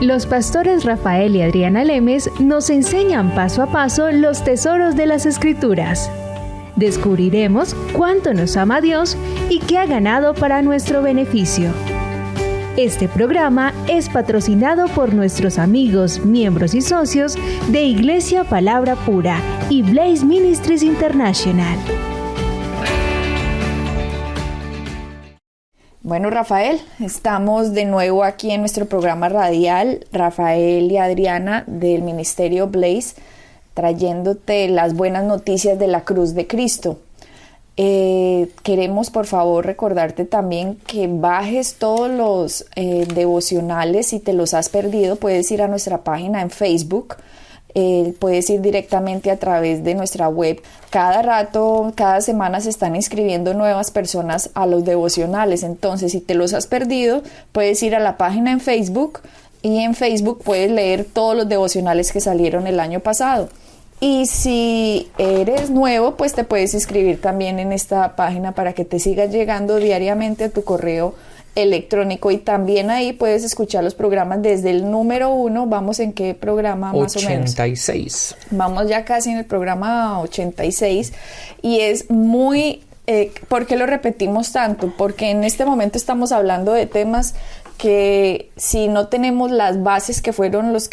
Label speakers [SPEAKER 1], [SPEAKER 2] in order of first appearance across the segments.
[SPEAKER 1] Los pastores Rafael y Adriana Lemes nos enseñan paso a paso los tesoros de las Escrituras. Descubriremos cuánto nos ama Dios y qué ha ganado para nuestro beneficio. Este programa es patrocinado por nuestros amigos, miembros y socios de Iglesia Palabra Pura y Blaze Ministries International.
[SPEAKER 2] Bueno, Rafael, estamos de nuevo aquí en nuestro programa radial, Rafael y Adriana del Ministerio Blaze, trayéndote las buenas noticias de la cruz de Cristo. Queremos por favor recordarte también que bajes todos los devocionales. Si te los has perdido, puedes ir a nuestra página en Facebook, puedes ir directamente a través de nuestra web. Cada rato, cada semana se están inscribiendo nuevas personas a los devocionales, entonces si te los has perdido, puedes ir a la página en Facebook y en Facebook puedes leer todos los devocionales que salieron el año pasado. Y si eres nuevo, pues te puedes inscribir también en esta página para que te sigas llegando diariamente a tu correo electrónico, y también ahí puedes escuchar los programas desde el número 1. ¿Vamos en qué programa más
[SPEAKER 3] 86.
[SPEAKER 2] o menos? 86. Vamos ya casi en el programa 86 y es muy... ¿por qué lo repetimos tanto? Porque en este momento estamos hablando de temas que si no tenemos las bases que fueron los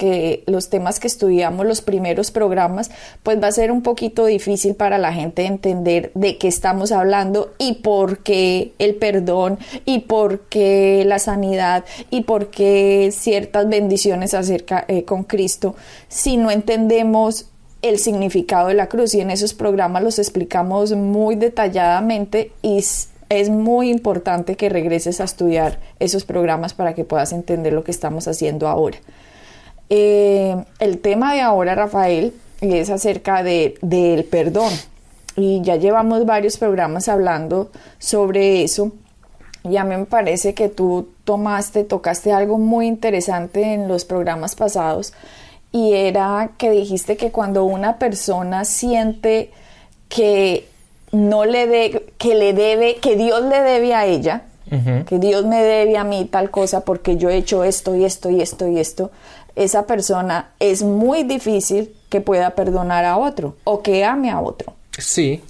[SPEAKER 2] temas que estudiamos los primeros programas, pues va a ser un poquito difícil para la gente entender de qué estamos hablando y por qué el perdón y por qué la sanidad y por qué ciertas bendiciones acerca con Cristo, si no entendemos el significado de la cruz. Y en esos programas los explicamos muy detalladamente y es muy importante que regreses a estudiar esos programas para que puedas entender lo que estamos haciendo ahora. El tema de ahora, Rafael, es acerca del perdón. Y ya llevamos varios programas hablando sobre eso. Y a mí me parece que tú tocaste algo muy interesante en los programas pasados. Y era que dijiste que cuando una persona siente que que Dios le debe a ella, que Dios me debe a mí tal cosa porque yo he hecho esto y esto y esto y esto, esa persona es muy difícil que pueda perdonar a otro o que ame a otro.
[SPEAKER 3] Sí,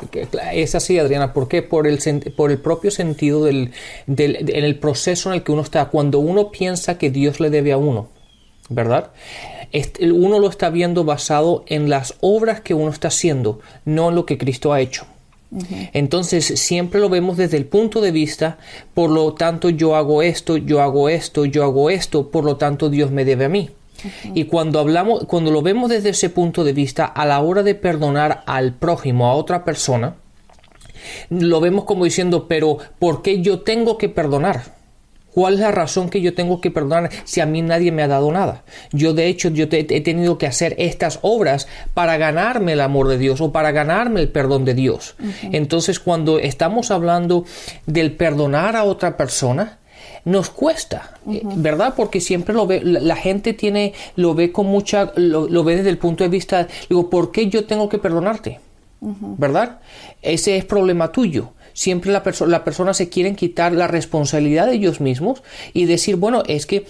[SPEAKER 3] es así, Adriana. ¿Por qué? Por el propio sentido en el proceso en el que uno está. Cuando uno piensa que Dios le debe a uno, ¿verdad? Uno lo está viendo basado en las obras que uno está haciendo, no en lo que Cristo ha hecho. Entonces siempre lo vemos desde el punto de vista, por lo tanto yo hago esto, yo hago esto, yo hago esto, por lo tanto Dios me debe a mí. Y cuando lo vemos desde ese punto de vista, a la hora de perdonar al prójimo, a otra persona, lo vemos como diciendo, pero ¿por qué yo tengo que perdonar? ¿Cuál es la razón que yo tengo que perdonar si a mí nadie me ha dado nada? Yo he tenido que hacer estas obras para ganarme el amor de Dios o para ganarme el perdón de Dios. Entonces, cuando estamos hablando del perdonar a otra persona, nos cuesta, ¿verdad? Porque siempre la gente lo ve desde el punto de vista, digo, ¿por qué yo tengo que perdonarte? ¿Verdad? Ese es problema tuyo. Siempre la persona se quieren quitar la responsabilidad de ellos mismos y decir, bueno, es que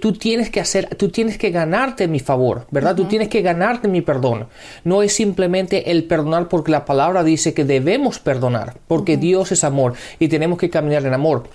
[SPEAKER 3] tú tienes que ganarte mi favor, ¿verdad? Tú tienes que ganarte mi perdón. No es simplemente el perdonar porque la palabra dice que debemos perdonar, porque Dios es amor y tenemos que caminar en amor,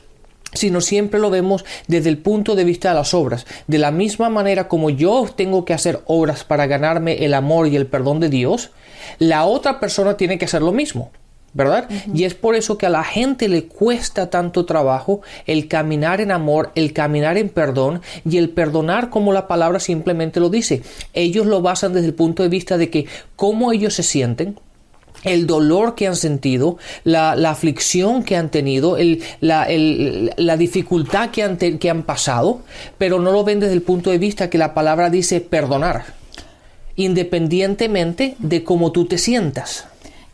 [SPEAKER 3] sino siempre lo vemos desde el punto de vista de las obras. De la misma manera como yo tengo que hacer obras para ganarme el amor y el perdón de Dios, la otra persona tiene que hacer lo mismo, ¿verdad? Y es por eso que a la gente le cuesta tanto trabajo el caminar en amor, el caminar en perdón y el perdonar como la palabra simplemente lo dice. Ellos lo basan desde el punto de vista de que cómo ellos se sienten, el dolor que han sentido, la aflicción que han tenido, la dificultad que han pasado, pero no lo ven desde el punto de vista que la palabra dice perdonar, independientemente de cómo tú te sientas.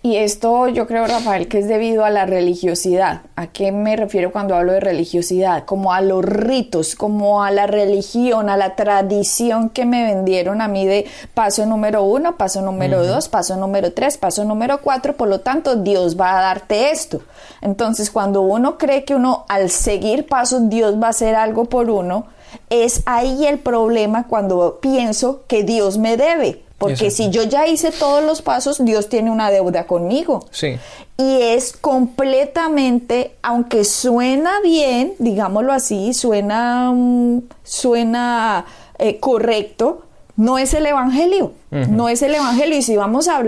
[SPEAKER 2] Y esto yo creo, Rafael, que es debido a la religiosidad. ¿A qué me refiero cuando hablo de religiosidad? Como a los ritos, como a la religión, a la tradición que me vendieron a mí de paso número 1, paso número 2, paso número 3, paso número 4, por lo tanto Dios va a darte esto. Entonces cuando uno cree que uno al seguir pasos Dios va a hacer algo por uno, Es ahí el problema cuando pienso que Dios me debe. Porque si yo ya hice todos los pasos, Dios tiene una deuda conmigo.
[SPEAKER 3] Sí.
[SPEAKER 2] Y es completamente, aunque suena bien, digámoslo así, suena correcto, no es el evangelio. No es el evangelio. Y si vamos a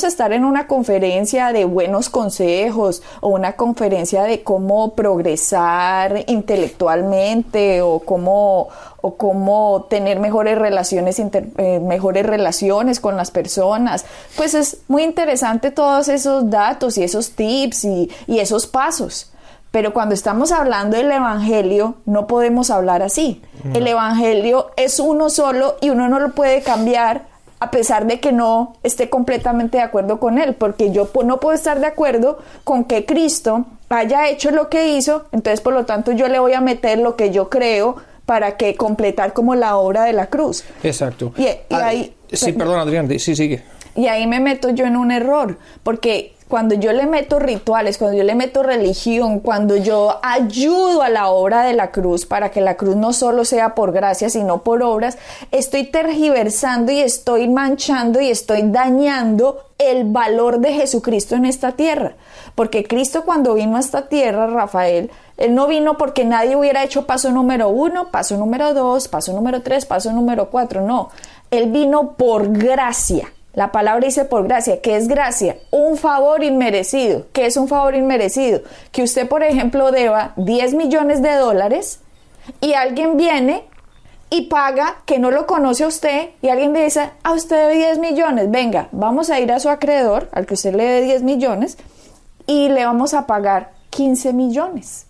[SPEAKER 2] estar en una conferencia de buenos consejos o una conferencia de cómo progresar intelectualmente o cómo tener mejores relaciones con las personas, pues es muy interesante todos esos datos y esos tips y esos pasos. Pero cuando estamos hablando del evangelio, no podemos hablar así. No. El evangelio es uno solo y uno no lo puede cambiar a pesar de que no esté completamente de acuerdo con él, porque yo no puedo estar de acuerdo con que Cristo haya hecho lo que hizo, entonces por lo tanto yo le voy a meter lo que yo creo para que completar como la obra de la cruz.
[SPEAKER 3] Exacto.
[SPEAKER 2] Y ahí,
[SPEAKER 3] sí, perdón, Adrián, sí, sigue.
[SPEAKER 2] Y ahí me meto yo en un error, porque cuando yo le meto rituales, cuando yo le meto religión, cuando yo ayudo a la obra de la cruz para que la cruz no solo sea por gracia, sino por obras, estoy tergiversando y estoy manchando y estoy dañando el valor de Jesucristo en esta tierra. Porque Cristo cuando vino a esta tierra, Rafael, Él no vino porque nadie hubiera hecho paso número 1, paso número 2, paso número 3, paso número 4, no. Él vino por gracia. La palabra dice por gracia. ¿Qué es gracia? Un favor inmerecido. ¿Qué es un favor inmerecido? Que usted, por ejemplo, deba $10 millones y alguien viene y paga, que no lo conoce a usted, y alguien le dice, a usted debe 10 millones, venga, vamos a ir a su acreedor, al que usted le debe 10 millones, y le vamos a pagar 15 millones.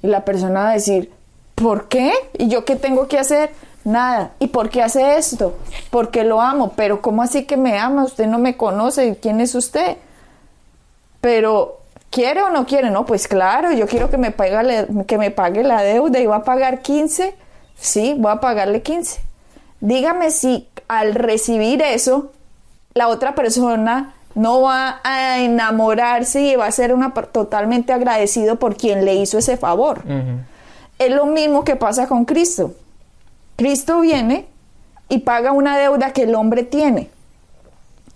[SPEAKER 2] Y la persona va a decir, ¿por qué? ¿Y yo qué tengo que hacer? Nada. ¿Y por qué hace esto? Porque lo amo. Pero ¿cómo así que me ama? Usted no me conoce. ¿Quién es usted? Pero ¿quiere o no quiere? No, pues claro, yo quiero que me pague la deuda y va a pagar 15. Sí, voy a pagarle 15. Dígame si al recibir eso, la otra persona no va a enamorarse y va a ser totalmente agradecido por quien le hizo ese favor. Es lo mismo que pasa con Cristo. Cristo viene y paga una deuda que el hombre tiene.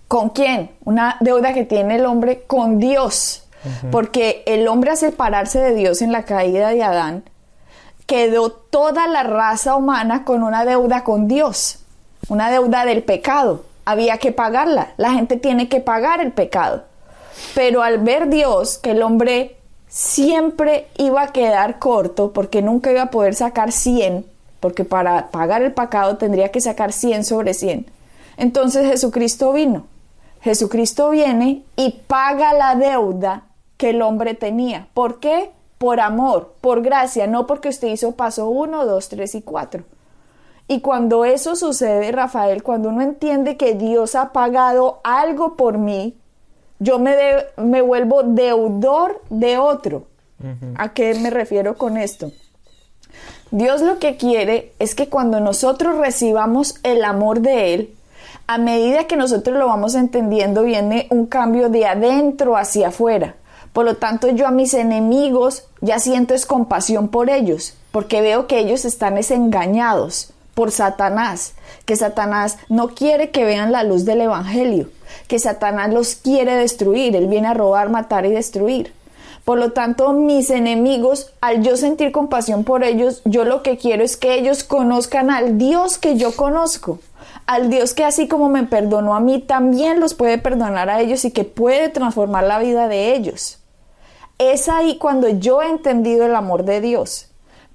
[SPEAKER 2] ¿Con quién? Una deuda que tiene el hombre con Dios. Porque el hombre, al separarse de Dios en la caída de Adán, quedó toda la raza humana con una deuda con Dios. Una deuda del pecado. Había que pagarla. La gente tiene que pagar el pecado. Pero al ver Dios que el hombre siempre iba a quedar corto, porque nunca iba a poder sacar 100, porque para pagar el pecado tendría que sacar 100 sobre 100. Entonces Jesucristo vino. Jesucristo viene y paga la deuda que el hombre tenía. ¿Por qué? Por amor, por gracia, no porque usted hizo paso 1, 2, 3 y 4. Y cuando eso sucede, Rafael, cuando uno entiende que Dios ha pagado algo por mí, yo me vuelvo deudor de otro. ¿A qué me refiero con esto? Dios lo que quiere es que cuando nosotros recibamos el amor de Él, a medida que nosotros lo vamos entendiendo, viene un cambio de adentro hacia afuera. Por lo tanto, yo a mis enemigos ya siento es compasión por ellos, porque veo que ellos están engañados por Satanás, que Satanás no quiere que vean la luz del evangelio, que Satanás los quiere destruir. Él viene a robar, matar y destruir. Por lo tanto, mis enemigos, al yo sentir compasión por ellos, yo lo que quiero es que ellos conozcan al Dios que yo conozco, al Dios que así como me perdonó a mí, también los puede perdonar a ellos y que puede transformar la vida de ellos. Es ahí cuando yo he entendido el amor de Dios.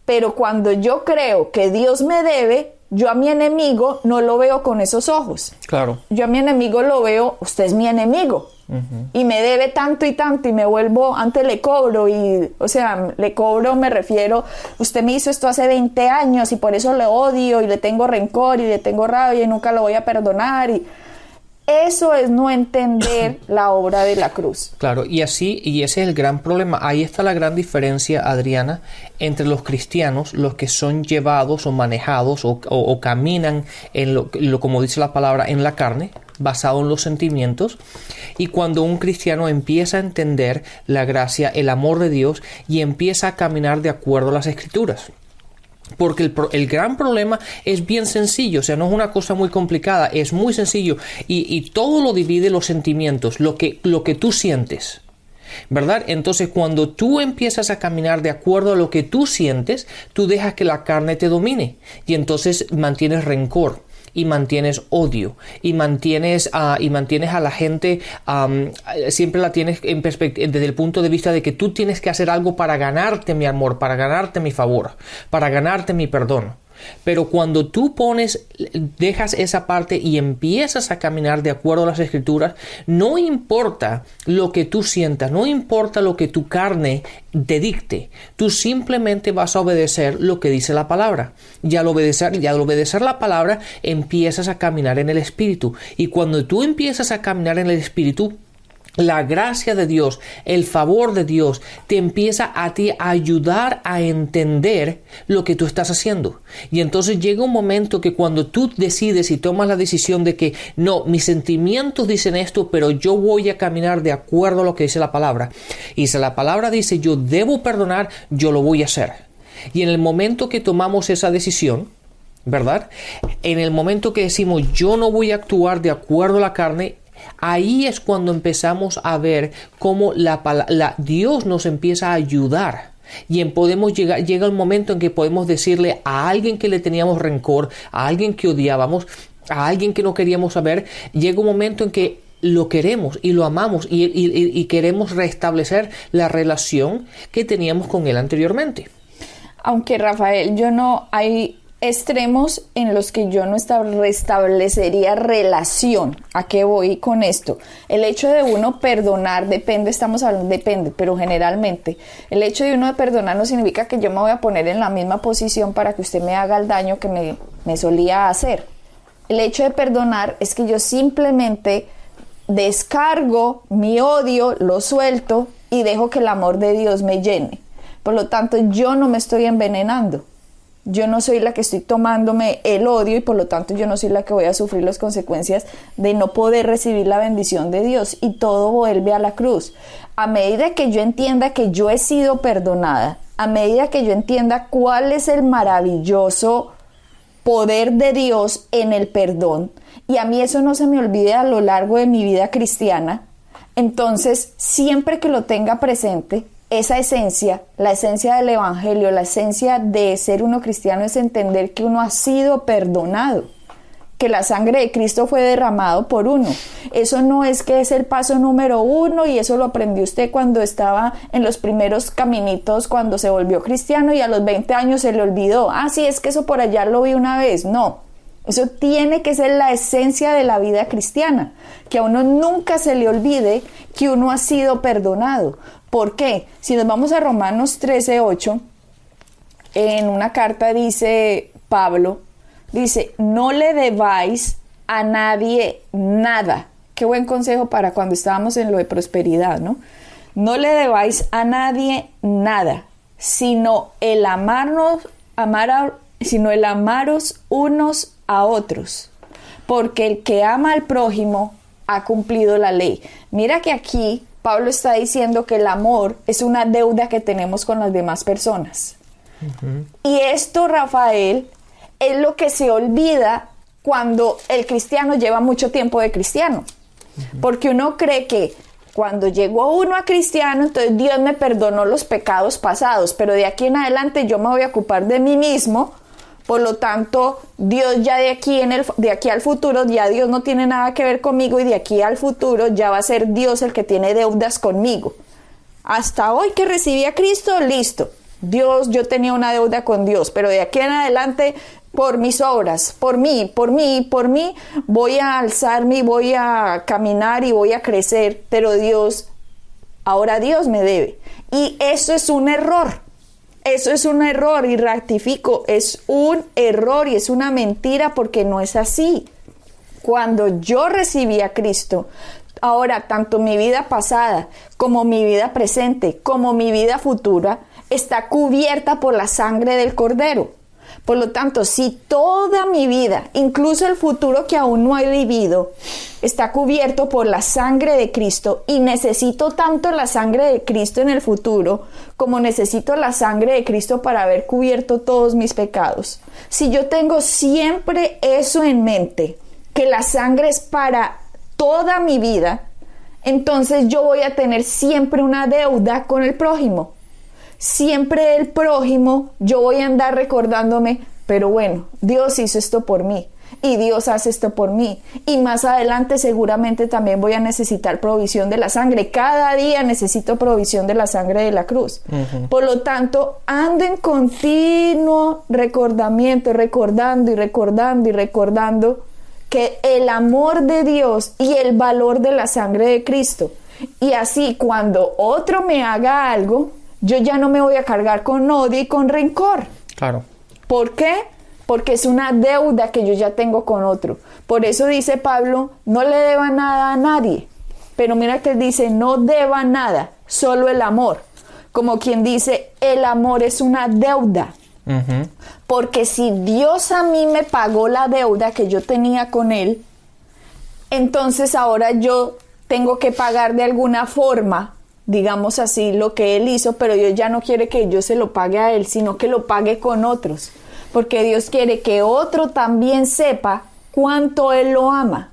[SPEAKER 2] Pero cuando yo creo que Dios me debe, yo a mi enemigo no lo veo con esos ojos.
[SPEAKER 3] Claro.
[SPEAKER 2] Yo a mi enemigo lo veo, usted es mi enemigo. Y me debe tanto y tanto y me vuelvo, antes le cobro le cobro, me refiero, usted me hizo esto hace 20 años y por eso le odio y le tengo rencor y le tengo rabia y nunca lo voy a perdonar. Y eso es no entender la obra de la cruz.
[SPEAKER 3] Claro, y ese es el gran problema. Ahí está la gran diferencia, Adriana, entre los cristianos, los que son llevados o manejados o caminan en lo como dice la palabra, en la carne, basado en los sentimientos, y cuando un cristiano empieza a entender la gracia, el amor de Dios y empieza a caminar de acuerdo a las Escrituras. Porque el gran problema es bien sencillo, o sea, no es una cosa muy complicada, es muy sencillo y todo lo divide los sentimientos, lo que tú sientes, ¿verdad? Entonces, cuando tú empiezas a caminar de acuerdo a lo que tú sientes, tú dejas que la carne te domine y entonces mantienes rencor. Y mantienes odio y mantienes a la gente, siempre la tienes en desde el punto de vista de que tú tienes que hacer algo para ganarte mi amor, para ganarte mi favor, para ganarte mi perdón. Pero cuando tú dejas esa parte y empiezas a caminar de acuerdo a las Escrituras, no importa lo que tú sientas, no importa lo que tu carne te dicte, tú simplemente vas a obedecer lo que dice la palabra. Y al obedecer la palabra, empiezas a caminar en el Espíritu. Y cuando tú empiezas a caminar en el Espíritu, la gracia de Dios, el favor de Dios te empieza a ti a ayudar a entender lo que tú estás haciendo. Y entonces llega un momento que cuando tú decides y tomas la decisión de que no, mis sentimientos dicen esto, pero yo voy a caminar de acuerdo a lo que dice la palabra. Y si la palabra dice yo debo perdonar, yo lo voy a hacer. Y en el momento que tomamos esa decisión, ¿verdad? En el momento que decimos yo no voy a actuar de acuerdo a la carne, ahí es cuando empezamos a ver cómo Dios nos empieza a ayudar. Y llega el momento en que podemos decirle a alguien que le teníamos rencor, a alguien que odiábamos, a alguien que no queríamos saber, llega un momento en que lo queremos y lo amamos y queremos restablecer la relación que teníamos con él anteriormente.
[SPEAKER 2] Aunque, Rafael, hay extremos en los que yo no restablecería relación. ¿A qué voy con esto? El hecho de uno perdonar, depende, pero generalmente el hecho de uno de perdonar no significa que yo me voy a poner en la misma posición para que usted me haga el daño que me solía hacer. El hecho de perdonar es que yo simplemente descargo mi odio, lo suelto y dejo que el amor de Dios me llene. Por lo tanto, yo no me estoy envenenando. Yo no soy la que estoy tomándome el odio y por lo tanto yo no soy la que voy a sufrir las consecuencias de no poder recibir la bendición de Dios, y todo vuelve a la cruz. A medida que yo entienda que yo he sido perdonada, a medida que yo entienda cuál es el maravilloso poder de Dios en el perdón, y a mí eso no se me olvide a lo largo de mi vida cristiana, entonces siempre que lo tenga presente, esa esencia, la esencia del evangelio, la esencia de ser uno cristiano es entender que uno ha sido perdonado, que la sangre de Cristo fue derramado por uno. Eso no es que es el paso número 1 y eso lo aprendió usted cuando estaba en los primeros caminitos, cuando se volvió cristiano y a los 20 años se le olvidó. Sí, es que eso por allá lo vi una vez. No, eso tiene que ser la esencia de la vida cristiana, que a uno nunca se le olvide que uno ha sido perdonado. ¿Por qué? Si nos vamos a Romanos 13:8, en una carta dice Pablo, dice, no le debáis a nadie nada. Qué buen consejo para cuando estábamos en lo de prosperidad, ¿no? No le debáis a nadie nada, sino el amaros unos a otros, porque el que ama al prójimo ha cumplido la ley. Mira que aquí Pablo está diciendo que el amor es una deuda que tenemos con las demás personas. Uh-huh. Y esto, Rafael, es lo que se olvida cuando el cristiano lleva mucho tiempo de cristiano. Uh-huh. Porque uno cree que cuando llegó uno a cristiano, entonces Dios me perdonó los pecados pasados, pero de aquí en adelante yo me voy a ocupar de mí mismo. Por lo tanto, Dios ya de aquí al futuro, ya Dios no tiene nada que ver conmigo, y de aquí al futuro ya va a ser Dios el que tiene deudas conmigo. Hasta hoy que recibí a Cristo, listo. Yo tenía una deuda con Dios, pero de aquí en adelante, por mis obras, por mí, voy a alzarme y voy a caminar y voy a crecer, pero ahora Dios me debe. Y eso es un error. Eso es un error, y rectifico, es un error y es una mentira, porque no es así. Cuando yo recibí a Cristo, ahora tanto mi vida pasada como mi vida presente como mi vida futura está cubierta por la sangre del Cordero. Por lo tanto, si toda mi vida, incluso el futuro que aún no he vivido, está cubierto por la sangre de Cristo y necesito tanto la sangre de Cristo en el futuro como necesito la sangre de Cristo para haber cubierto todos mis pecados. Si yo tengo siempre eso en mente, que la sangre es para toda mi vida, entonces yo voy a tener siempre una deuda con el prójimo. Siempre el prójimo, yo voy a andar recordándome, pero bueno, Dios hizo esto por mí y Dios hace esto por mí y más adelante seguramente también voy a necesitar provisión de la sangre. Cada día necesito provisión de la sangre de la cruz. Por lo tanto, ando en continuo recordando que el amor de Dios y el valor de la sangre de Cristo. Y así cuando otro me haga algo, yo ya no me voy a cargar con odio y con rencor.
[SPEAKER 3] Claro.
[SPEAKER 2] ¿Por qué? Porque es una deuda que yo ya tengo con otro. Por eso dice Pablo, no le deba nada a nadie. Pero mira que él dice, no deba nada, solo el amor. Como quien dice, el amor es una deuda. Porque si Dios a mí me pagó la deuda que yo tenía con Él, entonces ahora yo tengo que pagar de alguna forma, digamos así, lo que Él hizo, pero Dios ya no quiere que yo se lo pague a Él, sino que lo pague con otros, porque Dios quiere que otro también sepa cuánto Él lo ama.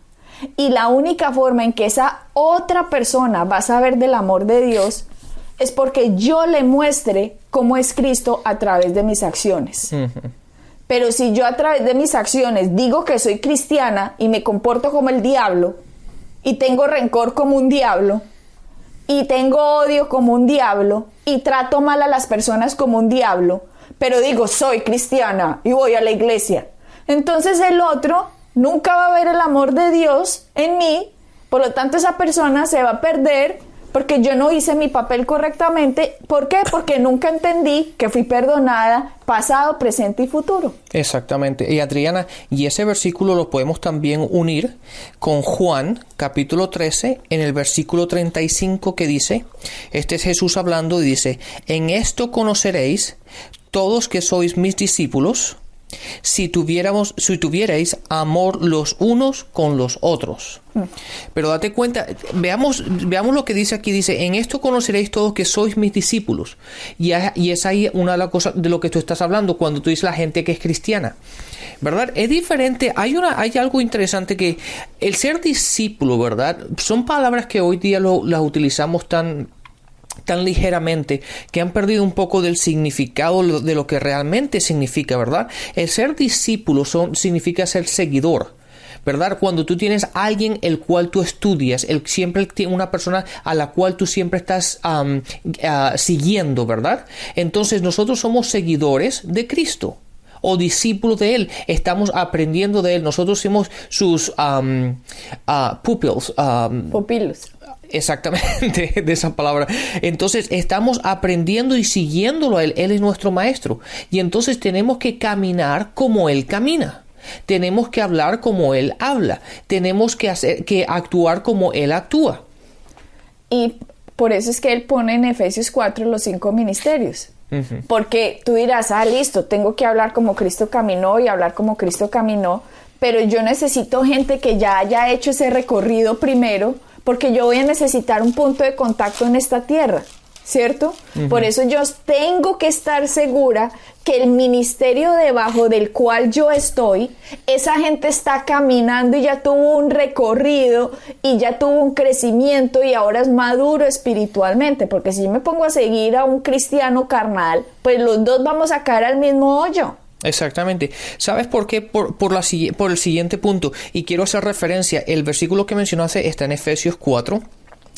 [SPEAKER 2] Y la única forma en que esa otra persona va a saber del amor de Dios es porque yo le muestre cómo es Cristo a través de mis acciones. Pero si yo a través de mis acciones digo que soy cristiana y me comporto como el diablo, y tengo rencor como un diablo, y tengo odio como un diablo, y trato mal a las personas como un diablo, pero digo soy cristiana y voy a la iglesia, entonces el otro nunca va a ver el amor de Dios en mí. Por lo tanto esa persona se va a perder porque yo no hice mi papel correctamente. ¿Por qué? Porque nunca entendí que fui perdonada pasado, presente y futuro.
[SPEAKER 3] Exactamente. Y Adriana, y ese versículo lo podemos también unir con Juan, capítulo 13, en el versículo 35 que dice, este es Jesús hablando y dice, en esto conoceréis todos que sois mis discípulos, si tuvierais amor los unos con los otros. Pero date cuenta, veamos lo que dice aquí, dice, en esto conoceréis todos que sois mis discípulos. Y es ahí una de las cosas de lo que tú estás hablando cuando tú dices la gente que es cristiana, ¿verdad? Es diferente, hay algo interesante que el ser discípulo, ¿verdad? Son palabras que hoy día las utilizamos tan ligeramente que han perdido un poco del significado de lo que realmente significa, ¿verdad? El ser discípulo significa ser seguidor, ¿verdad? Cuando tú tienes a alguien el cual tú estudias, siempre una persona a la cual tú siempre estás siguiendo, ¿verdad? Entonces nosotros somos seguidores de Cristo o discípulos de Él, estamos aprendiendo de Él, nosotros somos sus pupilos. Exactamente, de esa palabra. Entonces estamos aprendiendo y siguiéndolo a Él. Él es nuestro maestro. Y entonces tenemos que caminar como Él camina. Tenemos que hablar como Él habla. Tenemos que actuar como Él actúa.
[SPEAKER 2] Y por eso es que Él pone en Efesios 4 los 5 ministerios. Porque tú dirás, listo, tengo que hablar como Cristo caminó y hablar como Cristo caminó. Pero yo necesito gente que ya haya hecho ese recorrido primero, porque yo voy a necesitar un punto de contacto en esta tierra, ¿cierto? Por eso yo tengo que estar segura que el ministerio debajo del cual yo estoy, esa gente está caminando y ya tuvo un recorrido y ya tuvo un crecimiento y ahora es maduro espiritualmente, porque si yo me pongo a seguir a un cristiano carnal, pues los dos vamos a caer al mismo hoyo.
[SPEAKER 3] Exactamente. ¿Sabes por qué? Por el siguiente punto. Y quiero hacer referencia. El versículo que mencionaste está en Efesios 4,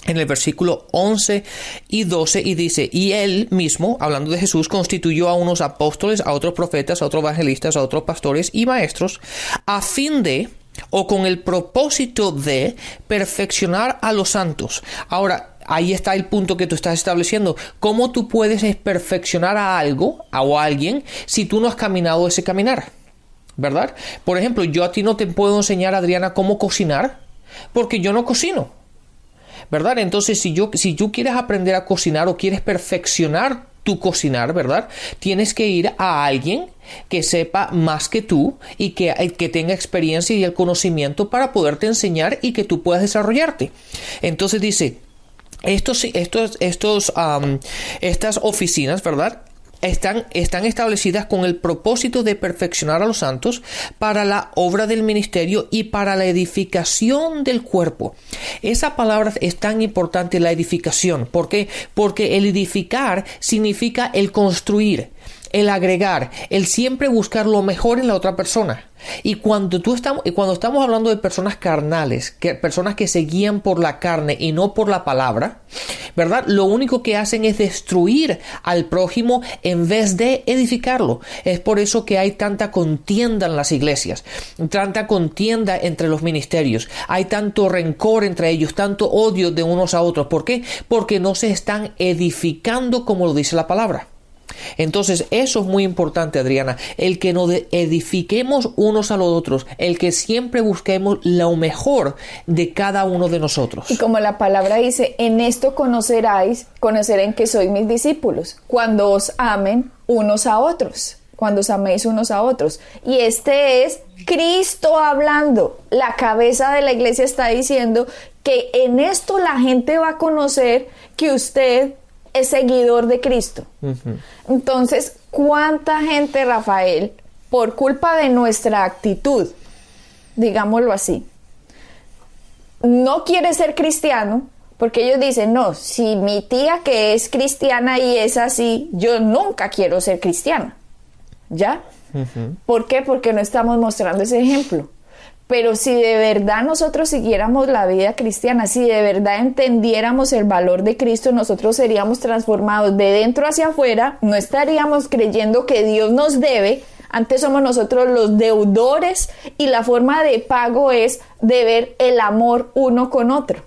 [SPEAKER 3] en el versículo 11 y 12, y dice, y Él mismo, hablando de Jesús, constituyó a unos apóstoles, a otros profetas, a otros evangelistas, a otros pastores y maestros, a fin de, o con el propósito de, perfeccionar a los santos. Ahora, ahí está el punto que tú estás estableciendo. ¿Cómo tú puedes perfeccionar a algo o a alguien si tú no has caminado ese caminar? ¿Verdad? Por ejemplo, yo a ti no te puedo enseñar, Adriana, cómo cocinar porque yo no cocino. ¿Verdad? Entonces, si tú quieres aprender a cocinar o quieres perfeccionar tú cocinar, ¿verdad? Tienes que ir a alguien que sepa más que tú y que tenga experiencia y el conocimiento para poderte enseñar y que tú puedas desarrollarte. Entonces dice, estas oficinas, ¿verdad?, están establecidas con el propósito de perfeccionar a los santos para la obra del ministerio y para la edificación del cuerpo. Esa palabra es tan importante, la edificación. ¿Por qué? Porque el edificar significa el construir, el agregar, el siempre buscar lo mejor en la otra persona. Y cuando estamos hablando de personas carnales, personas que se guían por la carne y no por la palabra, ¿verdad?, lo único que hacen es destruir al prójimo en vez de edificarlo. Es por eso que hay tanta contienda en las iglesias, tanta contienda entre los ministerios, hay tanto rencor entre ellos, tanto odio de unos a otros. ¿Por qué? Porque no se están edificando como lo dice la palabra. Entonces eso es muy importante, Adriana, el que nos edifiquemos unos a los otros, el que siempre busquemos lo mejor de cada uno de nosotros.
[SPEAKER 2] Y como la palabra dice, en esto conocerán que sois mis discípulos, cuando os amen unos a otros, cuando os améis unos a otros. Y este es Cristo hablando, la cabeza de la iglesia está diciendo que en esto la gente va a conocer que usted es seguidor de Cristo. Entonces, ¿cuánta gente, Rafael, por culpa de nuestra actitud, digámoslo así, no quiere ser cristiano? Porque ellos dicen, no, si mi tía que es cristiana y es así, yo nunca quiero ser cristiana. ¿Ya? ¿Por qué? Porque no estamos mostrando ese ejemplo. Pero si de verdad nosotros siguiéramos la vida cristiana, si de verdad entendiéramos el valor de Cristo, nosotros seríamos transformados de dentro hacia afuera, no estaríamos creyendo que Dios nos debe, antes somos nosotros los deudores y la forma de pago es de ver el amor uno con otro.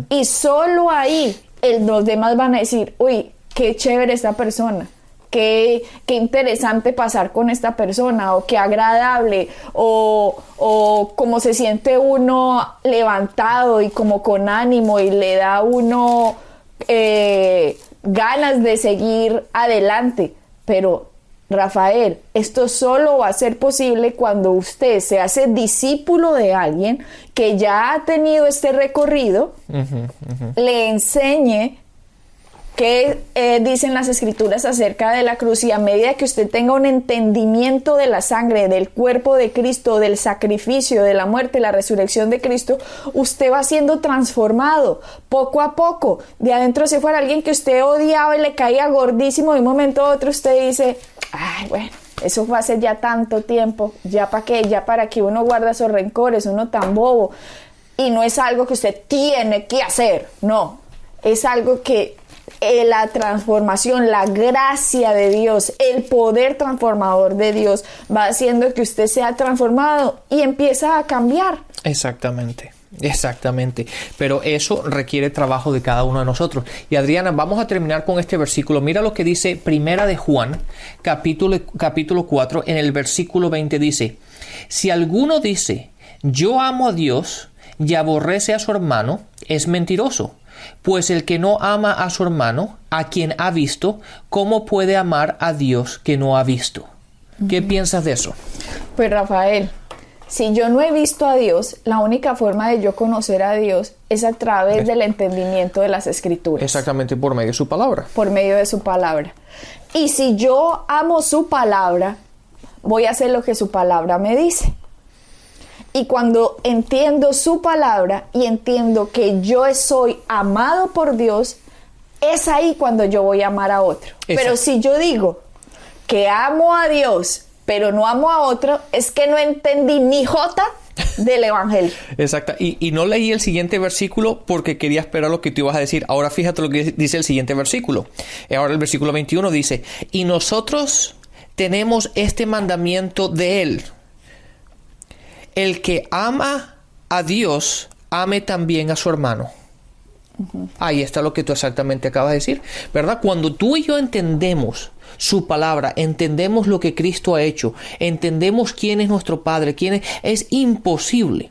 [SPEAKER 2] Y solo ahí los demás van a decir, uy, qué chévere esta persona. Qué interesante pasar con esta persona, o qué agradable, o cómo se siente uno levantado y como con ánimo y le da a uno ganas de seguir adelante. Pero Rafael, esto solo va a ser posible cuando usted se hace discípulo de alguien que ya ha tenido este recorrido, le enseñe qué dicen las escrituras acerca de la cruz, y a medida que usted tenga un entendimiento de la sangre, del cuerpo de Cristo, del sacrificio, de la muerte, la resurrección de Cristo, usted va siendo transformado poco a poco, de adentro hacia afuera. Alguien que usted odiaba y le caía gordísimo, de un momento a otro usted dice, ay, bueno, eso fue hace ya tanto tiempo, ya para qué, ya para que uno guarda esos rencores, uno tan bobo. Y no es algo que usted tiene que hacer, no, es algo que la transformación, la gracia de Dios, el poder transformador de Dios va haciendo que usted sea transformado y empieza a cambiar.
[SPEAKER 3] Exactamente. Pero eso requiere trabajo de cada uno de nosotros. Y Adriana, vamos a terminar con este versículo. Mira lo que dice Primera de Juan, capítulo 4, en el versículo 20 dice: si alguno dice, yo amo a Dios y aborrece a su hermano, es mentiroso. Pues el que no ama a su hermano, a quien ha visto, ¿cómo puede amar a Dios que no ha visto? ¿Qué piensas de eso?
[SPEAKER 2] Pues Rafael, si yo no he visto a Dios, la única forma de yo conocer a Dios es a través del entendimiento de las Escrituras.
[SPEAKER 3] Exactamente, por medio de su palabra.
[SPEAKER 2] Por medio de su palabra. Y si yo amo su palabra, voy a hacer lo que su palabra me dice. Y cuando entiendo su palabra y entiendo que yo soy amado por Dios, es ahí cuando yo voy a amar a otro. Exacto. Pero si yo digo que amo a Dios, pero no amo a otro, es que no entendí ni jota del evangelio.
[SPEAKER 3] Exacto. Y no leí el siguiente versículo porque quería esperar lo que tú ibas a decir. Ahora fíjate lo que dice el siguiente versículo. Ahora el versículo 21 dice: y nosotros tenemos este mandamiento de él: el que ama a Dios, ame también a su hermano. Ahí está lo que tú exactamente acabas de decir, ¿verdad? Cuando tú y yo entendemos su palabra, entendemos lo que Cristo ha hecho, entendemos quién es nuestro Padre, es imposible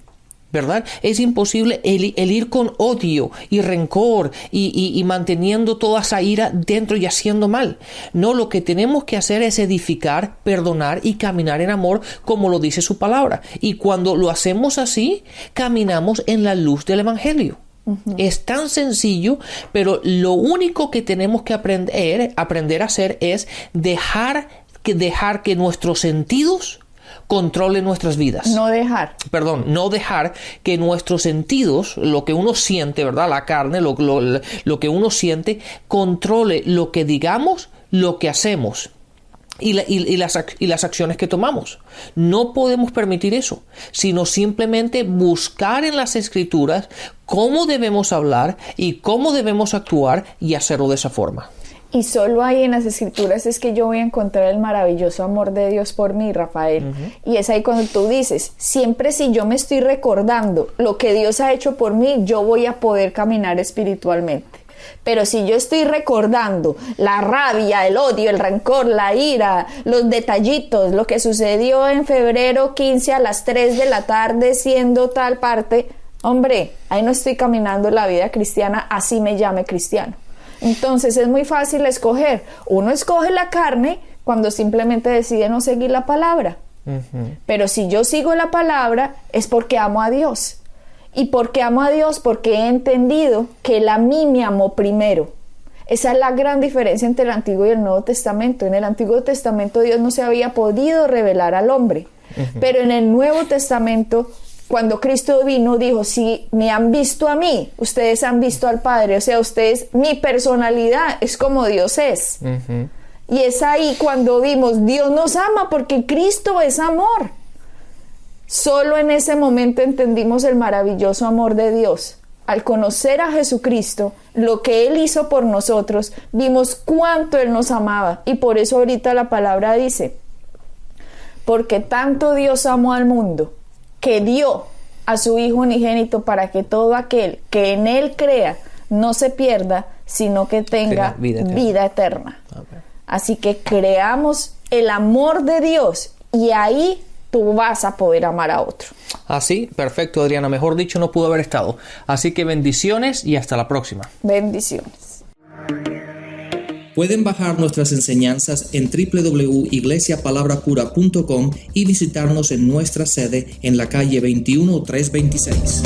[SPEAKER 3] ¿verdad? Es imposible el ir con odio y rencor y manteniendo toda esa ira dentro y haciendo mal. No, lo que tenemos que hacer es edificar, perdonar y caminar en amor, como lo dice su palabra. Y cuando lo hacemos así, caminamos en la luz del Evangelio. Es tan sencillo, pero lo único que tenemos que aprender a hacer es dejar que nuestros sentidos controle nuestras vidas. No dejar que nuestros sentidos, lo que uno siente, ¿verdad? La carne, lo que uno siente, controle lo que digamos, lo que hacemos y las acciones que tomamos. No podemos permitir eso, sino simplemente buscar en las Escrituras cómo debemos hablar y cómo debemos actuar y hacerlo de esa forma.
[SPEAKER 2] Y solo ahí en las Escrituras es que yo voy a encontrar el maravilloso amor de Dios por mí, Rafael. Y es ahí cuando tú dices, siempre si yo me estoy recordando lo que Dios ha hecho por mí, yo voy a poder caminar espiritualmente. Pero si yo estoy recordando la rabia, el odio, el rencor, la ira, los detallitos, lo que sucedió en febrero 15 a las 3 de la tarde siendo tal parte, hombre, ahí no estoy caminando la vida cristiana, así me llame cristiano. Entonces es muy fácil escoger. Uno escoge la carne cuando simplemente decide no seguir la palabra. Pero si yo sigo la palabra es porque amo a Dios. Y porque amo a Dios, porque he entendido que Él a mí me amó primero. Esa es la gran diferencia entre el Antiguo y el Nuevo Testamento. En el Antiguo Testamento Dios no se había podido revelar al hombre. Pero en el Nuevo Testamento, cuando Cristo vino, dijo, si me han visto a mí, ustedes han visto al Padre. O sea, ustedes, mi personalidad es como Dios es. Y es ahí cuando vimos, Dios nos ama porque Cristo es amor. Solo en ese momento entendimos el maravilloso amor de Dios. Al conocer a Jesucristo, lo que Él hizo por nosotros, vimos cuánto Él nos amaba. Y por eso ahorita la palabra dice, porque tanto Dios amó al mundo, que dio a su Hijo unigénito para que todo aquel que en Él crea no se pierda, sino que tenga vida eterna. Okay. Así que creamos el amor de Dios y ahí tú vas a poder amar a otro.
[SPEAKER 3] Así, perfecto, Adriana. Mejor dicho, no pudo haber estado. Así que bendiciones y hasta la próxima.
[SPEAKER 2] Bendiciones.
[SPEAKER 4] Pueden bajar nuestras enseñanzas en www.iglesiapalabracura.com y visitarnos en nuestra sede en la calle 21326.